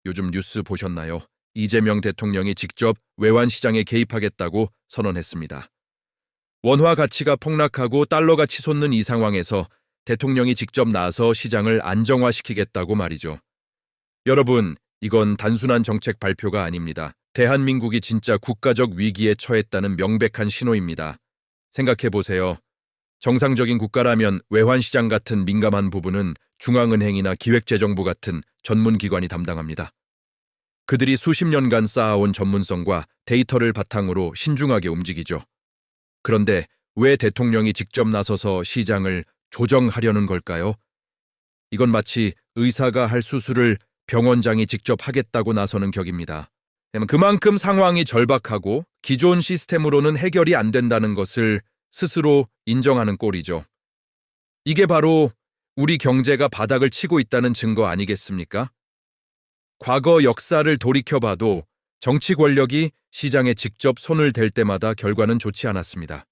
요즘 뉴스 보셨나요? 이재명 대통령이 직접 외환시장에 개입하겠다고 선언했습니다. 원화 가치가 폭락하고 달러가 치솟는 이 상황에서 대통령이 직접 나서 시장을 안정화시키겠다고 말이죠. 여러분, 이건 단순한 정책 발표가 아닙니다. 대한민국이 진짜 국가적 위기에 처했다는 명백한 신호입니다. 생각해 보세요. 정상적인 국가라면 외환시장 같은 민감한 부분은 중앙은행이나 기획재정부 같은 전문기관이 담당합니다. 그들이 수십 년간 쌓아온 전문성과 데이터를 바탕으로 신중하게 움직이죠. 그런데 왜 대통령이 직접 나서서 시장을 조정하려는 걸까요? 이건 마치 의사가 할 수술을 병원장이 직접 하겠다고 나서는 격입니다. 그만큼 상황이 절박하고 기존 시스템으로는 해결이 안 된다는 것을 스스로 인정하는 꼴이죠. 이게 바로 우리 경제가 바닥을 치고 있다는 증거 아니겠습니까? 과거 역사를 돌이켜봐도 정치 권력이 시장에 직접 손을 댈 때마다 결과는 좋지 않았습니다.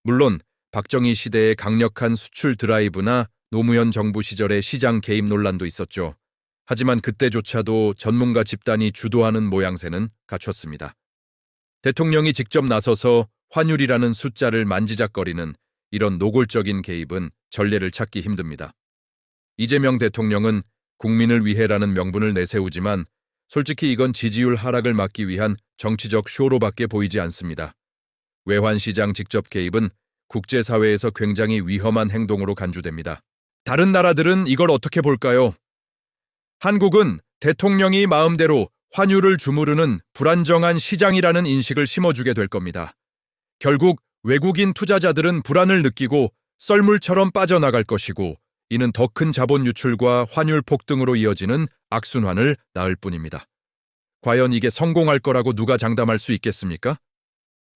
물론 박정희 시대의 강력한 수출 드라이브나 노무현 정부 시절의 시장 개입 논란도 있었죠. 하지만 그때조차도 전문가 집단이 주도하는 모양새는 갖췄습니다. 대통령이 직접 나서서 환율이라는 숫자를 만지작거리는 이런 노골적인 개입은 전례를 찾기 힘듭니다. 이재명 대통령은 국민을 위해라는 명분을 내세우지만 솔직히 이건 지지율 하락을 막기 위한 정치적 쇼로밖에 보이지 않습니다. 외환시장 직접 개입은 국제사회에서 굉장히 위험한 행동으로 간주됩니다. 다른 나라들은 이걸 어떻게 볼까요? 한국은 대통령이 마음대로 환율을 주무르는 불안정한 시장이라는 인식을 심어주게 될 겁니다. 결국 외국인 투자자들은 불안을 느끼고 썰물처럼 빠져나갈 것이고 이는 더 큰 자본 유출과 환율 폭등으로 이어지는 악순환을 낳을 뿐입니다. 과연 이게 성공할 거라고 누가 장담할 수 있겠습니까?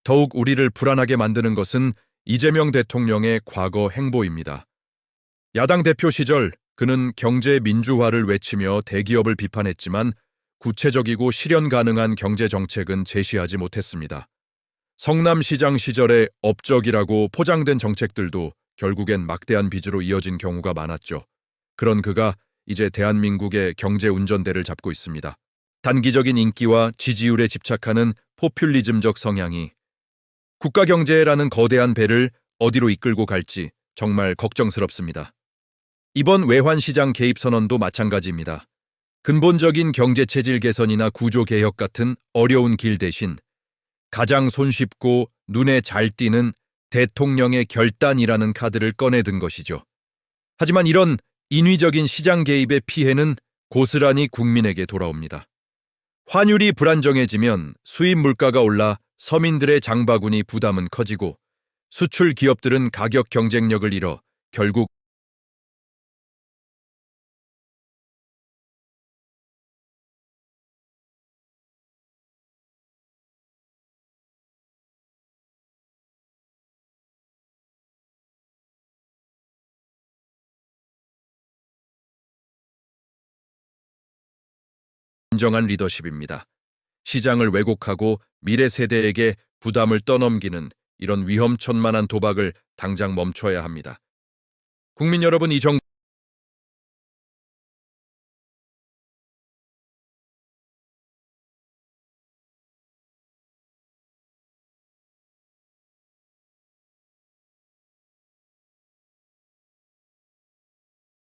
더욱 우리를 불안하게 만드는 것은 이재명 대통령의 과거 행보입니다. 야당 대표 시절 그는 경제 민주화를 외치며 대기업을 비판했지만 구체적이고 실현 가능한 경제 정책은 제시하지 못했습니다. 성남시장 시절의 업적이라고 포장된 정책들도 결국엔 막대한 빚으로 이어진 경우가 많았죠. 그런 그가 이제 대한민국의 경제 운전대를 잡고 있습니다. 단기적인 인기와 지지율에 집착하는 포퓰리즘적 성향이 국가 경제라는 거대한 배를 어디로 이끌고 갈지 정말 걱정스럽습니다. 이번 외환시장 개입 선언도 마찬가지입니다. 근본적인 경제체질 개선이나 구조개혁 같은 어려운 길 대신 가장 손쉽고 눈에 잘 띄는 대통령의 결단이라는 카드를 꺼내든 것이죠. 하지만 이런 인위적인 시장 개입의 피해는 고스란히 국민에게 돌아옵니다. 환율이 불안정해지면 수입 물가가 올라 서민들의 장바구니 부담은 커지고 수출 기업들은 가격 경쟁력을 잃어 결국 진정한 리더십입니다. 시장을 왜곡하고 미래 세대에게 부담을 떠넘기는 이런 위험천만한 도박을 당장 멈춰야 합니다. 국민 여러분, 이 정부